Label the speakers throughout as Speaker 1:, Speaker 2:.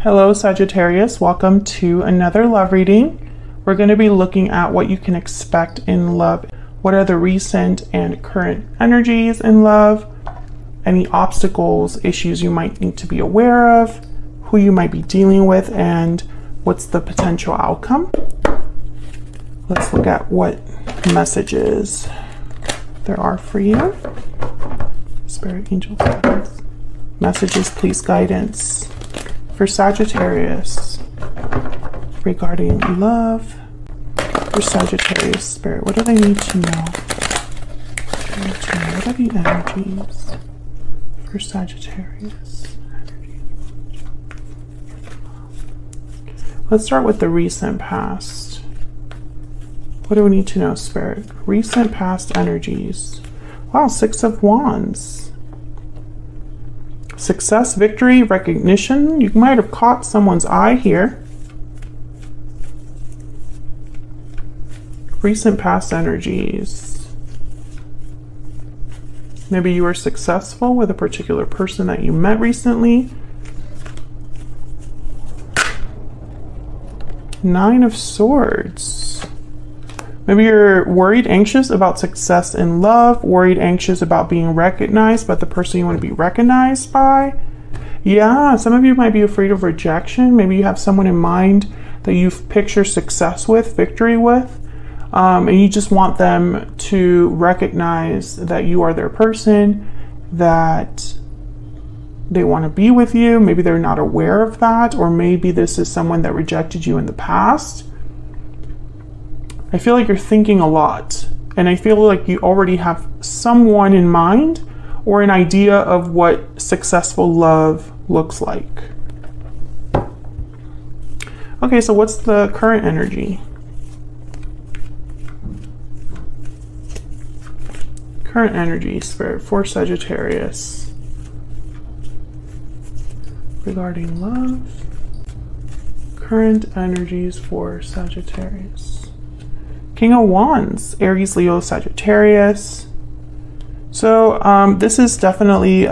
Speaker 1: Hello Sagittarius, welcome to another love reading. We're going to be looking at what you can expect in love. What are the recent and current energies in love? Any obstacles, issues you might need to be aware of, who you might be dealing with, and what's the potential outcome? Let's look at what messages there are for you. Spirit, angels, guides. Messages, please, guidance for Sagittarius regarding love. For Sagittarius, Spirit, what do they need to know? What are the energies for Sagittarius? Let's start with the recent past. What do we need to know, Spirit? Recent past energies. Wow, Six of Wands. Success, victory, recognition. You might have caught someone's eye here. Recent past energies. Maybe you were successful with a particular person that you met recently. Nine of Swords. Maybe you're worried, anxious about success in love, worried, anxious about being recognized by the person you want to be recognized by. Yeah, some of you might be afraid of rejection. Maybe you have someone in mind that you picture success with, victory with, and you just want them to recognize that you are their person, that they want to be with you. Maybe they're not aware of that, or maybe this is someone that rejected you in the past. I feel like you're thinking a lot, and I feel like you already have someone in mind or an idea of what successful love looks like. Okay, so what's the current energy? Current energy, Spirit, for Sagittarius regarding love. Current energies for Sagittarius. King of Wands, Aries, Leo, Sagittarius. So this is definitely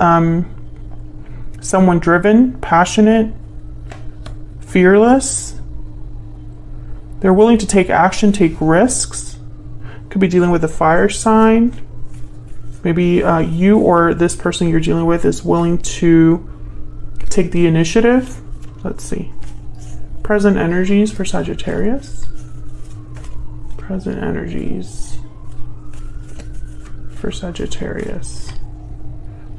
Speaker 1: someone driven, passionate, fearless. They're willing to take action, take risks. Could be dealing with a fire sign. Maybe you or this person you're dealing with is willing to take the initiative. Let's see. Present energies for Sagittarius. Present energies for Sagittarius.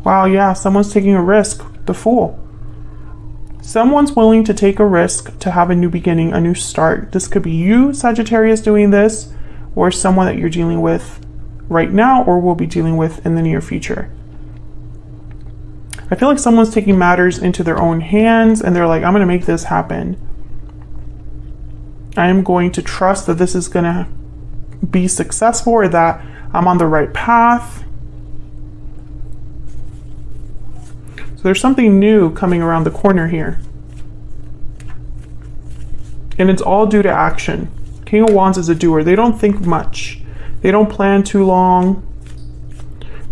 Speaker 1: Wow, yeah, someone's taking a risk. The Fool. Someone's willing to take a risk to have a new beginning, a new start. This could be you, Sagittarius, doing this, or someone that you're dealing with right now or will be dealing with in the near future. I feel like someone's taking matters into their own hands and they're like, I'm going to make this happen. I am going to trust that this is going to be successful, or that I'm on the right path. So there's something new coming around the corner here. And it's all due to action. King of Wands is a doer. They don't think much. They don't plan too long.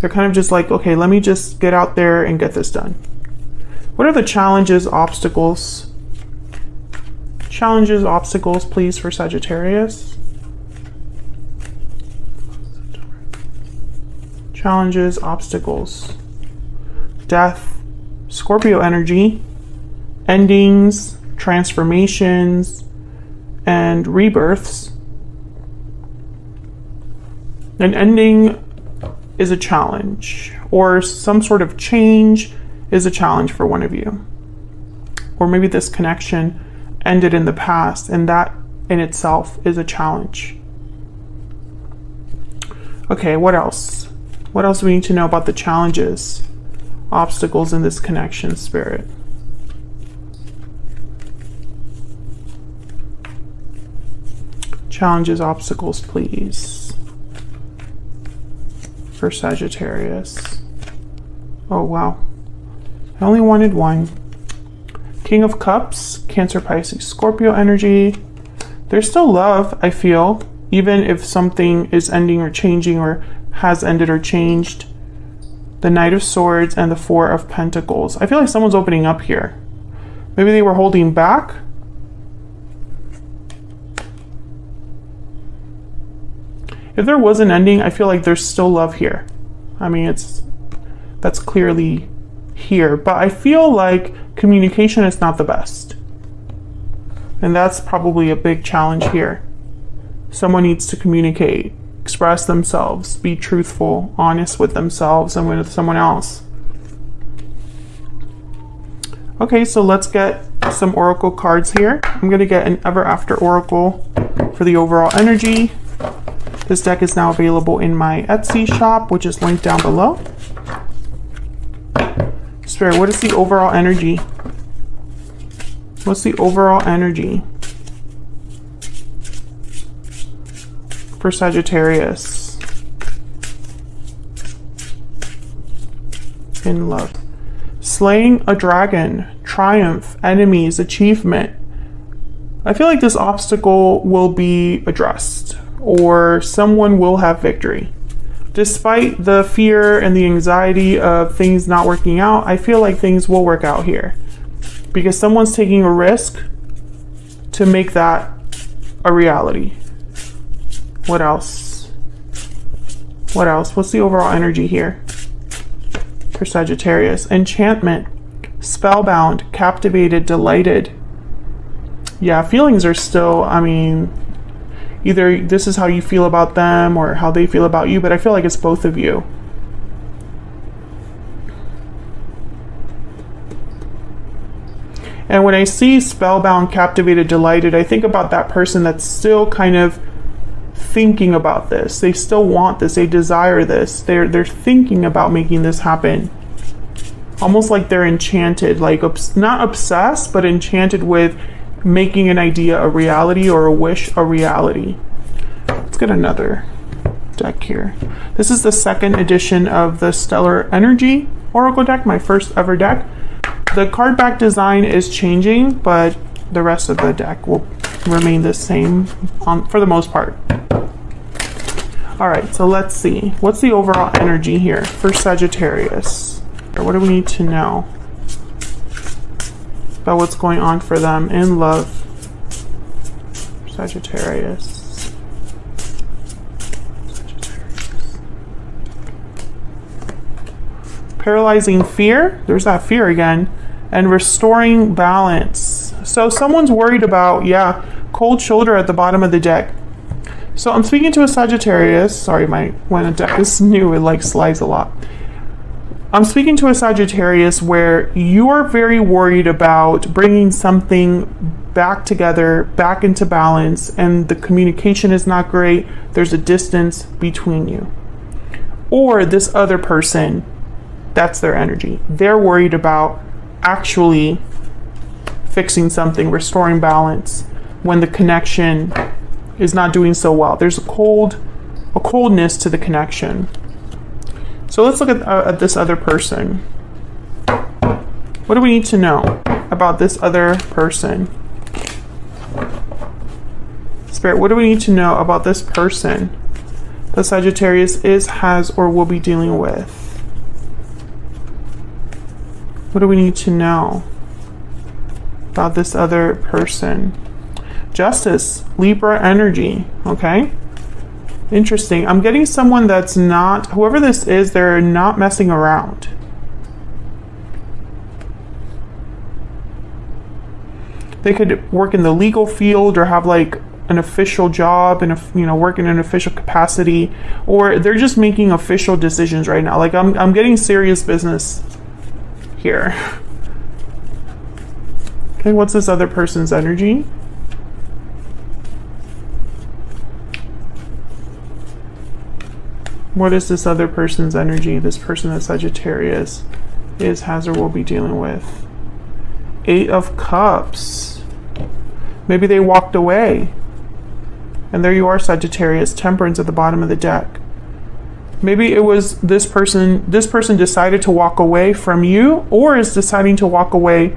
Speaker 1: They're kind of just like, okay, let me just get out there and get this done. What are the challenges, obstacles? Challenges, obstacles, please, for Sagittarius. Challenges, obstacles. Death, Scorpio energy, endings, transformations, and rebirths. An ending is a challenge, or some sort of change is a challenge for one of you. Or maybe this connection ended in the past, and that in itself is a challenge. Okay, what else? What else do we need to know about the challenges, obstacles in this connection, Spirit? Challenges, obstacles, please, for Sagittarius. Oh, wow. I only wanted one. King of Cups, Cancer, Pisces, Scorpio energy. There's still love, I feel, even if something is ending or changing or has ended or changed. The Knight of Swords and the Four of Pentacles. I feel like someone's opening up here. Maybe they were holding back. If there was an ending, I feel like there's still love here. I mean, that's clearly here, but I feel like communication is not the best. And that's probably a big challenge here. Someone needs to communicate, express themselves, be truthful, honest with themselves and with someone else. Okay, so let's get some oracle cards here. I'm going to get an Ever After oracle for the overall energy. This deck is now available in my Etsy shop, which is linked down below. Spirit, what is the overall energy? What's the overall energy for Sagittarius in love? Slaying a dragon, triumph, enemies, achievement. I feel like this obstacle will be addressed, or someone will have victory. Despite the fear and the anxiety of things not working out, I feel like things will work out here. Because someone's taking a risk to make that a reality. What else? What else? What's the overall energy here for Sagittarius? Enchantment, spellbound, captivated, delighted. Yeah, feelings are still, I mean, either this is how you feel about them or how they feel about you, but I feel like it's both of you. And when I see spellbound, captivated, delighted, I think about that person that's still kind of thinking about this. They still want this. They desire this. They're thinking about making this happen. Almost like they're enchanted, like not obsessed, but enchanted with making an idea a reality or a wish a reality. Let's get another deck here. This is the second edition of the Stellar Energy Oracle deck, my first ever deck. The card back design is changing, but the rest of the deck will remain the same for the most part. All right, so let's see. What's the overall energy here for Sagittarius? What do we need to know about what's going on for them in love? Sagittarius. Paralyzing fear. There's that fear again. And restoring balance. So someone's worried about, yeah, cold shoulder at the bottom of the deck. So I'm speaking to a Sagittarius. Sorry, when a deck is new, it like slides a lot. I'm speaking to a Sagittarius where you are very worried about bringing something back together, back into balance, and the communication is not great. There's a distance between you. Or this other person, that's their energy. They're worried about actually fixing something, restoring balance, when the connection is not doing so well. There's a coldness to the connection. So let's look at this other person. What do we need to know about this other person? Spirit, what do we need to know about this person that Sagittarius is, has, or will be dealing with? What do we need to know about this other person? Justice, Libra energy, okay? Interesting. I'm getting someone that's not, whoever this is, they're not messing around. They could work in the legal field or have like an official job and, work in an official capacity, or they're just making official decisions right now. Like I'm getting serious business here. Okay, what's this other person's energy? What is this other person's energy? This person that Sagittarius is, has, or will be dealing with. 8 of Cups. Maybe they walked away. And there you are, Sagittarius. Temperance at the bottom of the deck. Maybe it was this person decided to walk away from you, or is deciding to walk away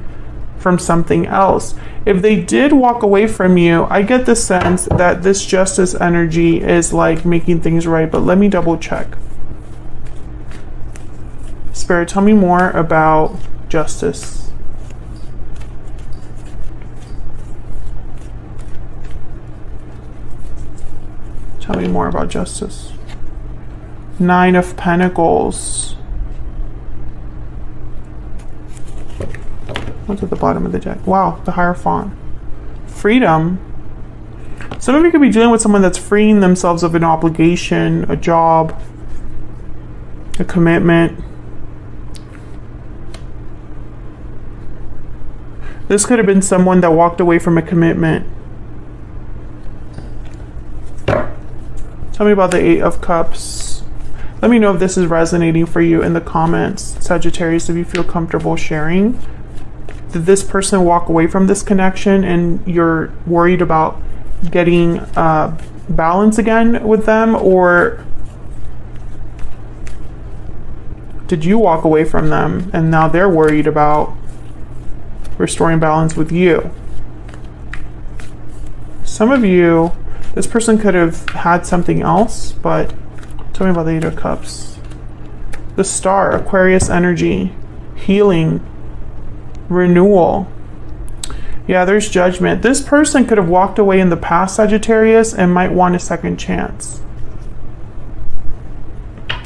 Speaker 1: from something else. If they did walk away from you, I get the sense that this Justice energy is like making things right, but let me double check. Spirit, tell me more about Justice. Tell me more about justice. Nine of Pentacles. What's at the bottom of the deck? Wow, the Hierophant. Freedom. Some of you could be dealing with someone that's freeing themselves of an obligation, a job, a commitment. This could have been someone that walked away from a commitment. Tell me about the Eight of Cups. Let me know if this is resonating for you in the comments, Sagittarius, if you feel comfortable sharing. Did this person walk away from this connection and you're worried about getting balance again with them, or did you walk away from them and now they're worried about restoring balance with you? Some of you, this person could have had something else, but tell me about the Eight of Cups. The Star, Aquarius energy, healing, renewal. Yeah, there's judgment. This person could have walked away in the past, Sagittarius, and might want a second chance.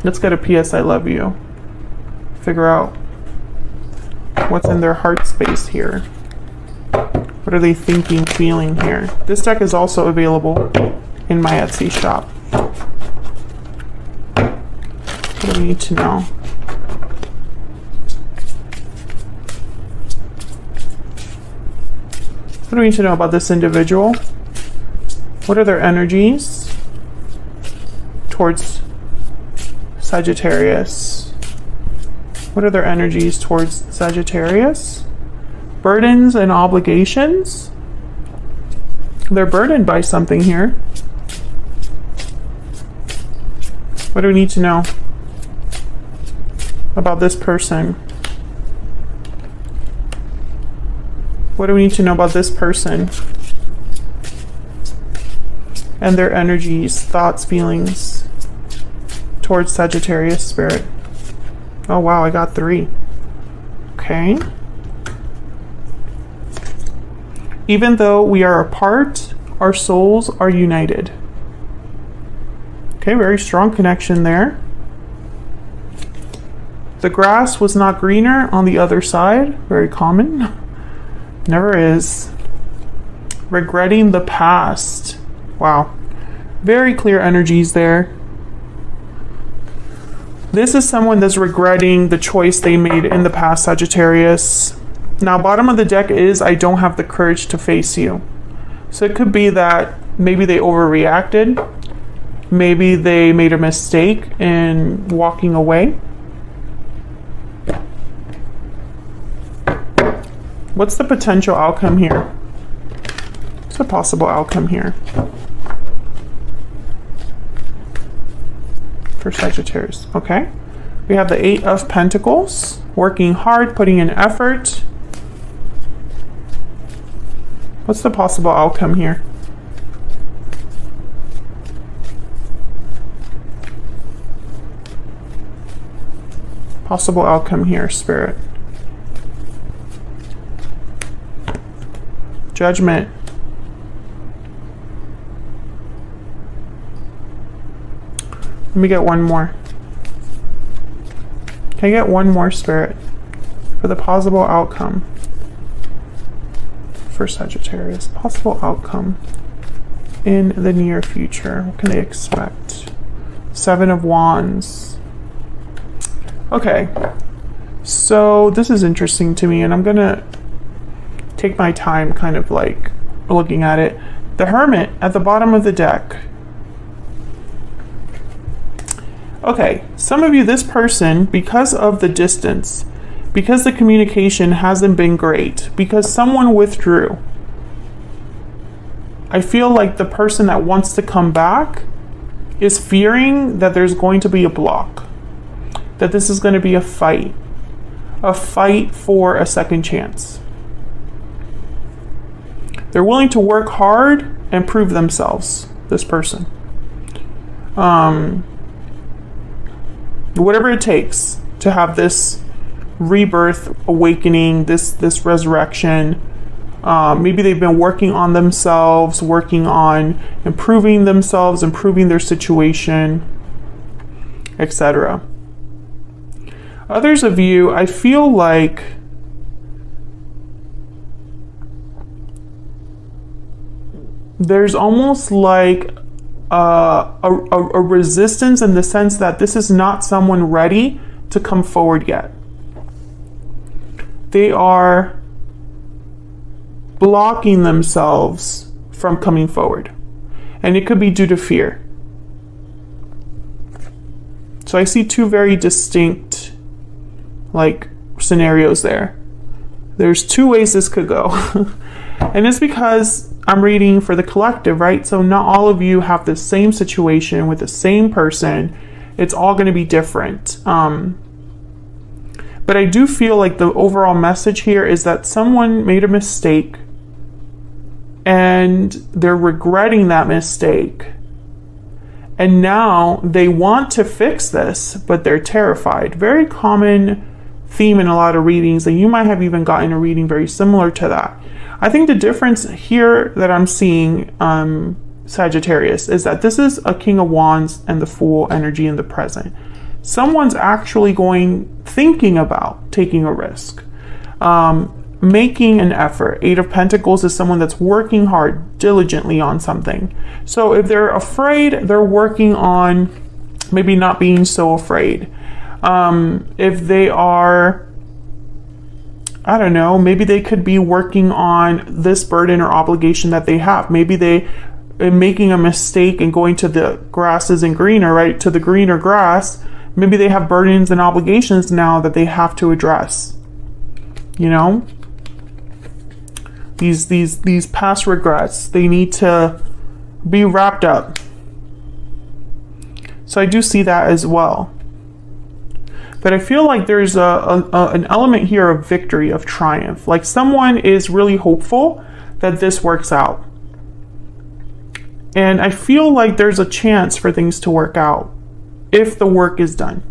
Speaker 1: Let's get a PS I love you. Figure out what's in their heart space here. What are they thinking, feeling here? This deck is also available in my Etsy shop. What do we need to know? What do we need to know about this individual? What are their energies towards Sagittarius? What are their energies towards Sagittarius? Burdens and obligations. They're burdened by something here. What do we need to know about this person? What do we need to know about this person and their energies, thoughts, feelings towards Sagittarius spirit? Oh wow, I got 3. Okay. Even though we are apart, our souls are united. Okay, very strong connection there. The grass was not greener on the other side. Very common. Never is. Regretting the past. Wow. Very clear energies there. This is someone that's regretting the choice they made in the past, Sagittarius. Now, bottom of the deck is, I don't have the courage to face you. So it could be that maybe they overreacted. Maybe they made a mistake in walking away. What's the potential outcome here? What's the possible outcome here for Sagittarius? Okay. We have the Eight of Pentacles. Working hard, putting in effort. What's the possible outcome here? Possible outcome here, Spirit. Judgment. Let me get one more. Can I get one more, Spirit, for the possible outcome for Sagittarius? Possible outcome in the near future. What can they expect? 7 of Wands. Okay. So this is interesting to me, and I'm gonna take my time kind of like looking at it. The Hermit at the bottom of the deck. Okay, some of you, this person, because of the distance, because the communication hasn't been great, because someone withdrew, I feel like the person that wants to come back is fearing that there's going to be a block, that this is going to be a fight for a second chance. They're willing to work hard and prove themselves, this person. Whatever it takes to have this rebirth, awakening, this resurrection, Maybe they've been working on themselves, working on improving themselves, improving their situation, etc. Others of you, I feel like there's almost like a resistance in the sense that this is not someone ready to come forward yet. They are blocking themselves from coming forward. And it could be due to fear. So I see two very distinct scenarios there. There's two ways this could go. And it's because I'm reading for the collective, right? So not all of you have the same situation with the same person. It's all going to be different. But I do feel like the overall message here is that someone made a mistake and they're regretting that mistake. And now they want to fix this, but they're terrified. Very common theme in a lot of readings, and you might have even gotten a reading very similar to that. I think the difference here that I'm seeing, Sagittarius, is that this is a King of Wands and the Fool energy in the present. Someone's actually thinking about taking a risk, making an effort. Eight of Pentacles is someone that's working hard, diligently on something. So if they're afraid, they're working on maybe not being so afraid. If they are, I don't know, maybe they could be working on this burden or obligation that they have. Maybe they are making a mistake and going to the grass isn't greener, right? To the greener grass. Maybe they have burdens and obligations now that they have to address. You know? These past regrets, they need to be wrapped up. So I do see that as well. But I feel like there's an element here of victory, of triumph. Like someone is really hopeful that this works out. And I feel like there's a chance for things to work out if the work is done.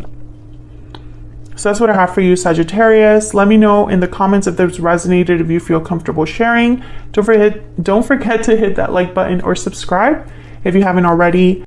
Speaker 1: So that's what I have for you, Sagittarius. Let me know in the comments if this resonated, if you feel comfortable sharing. Don't forget to hit that like button or subscribe if you haven't already.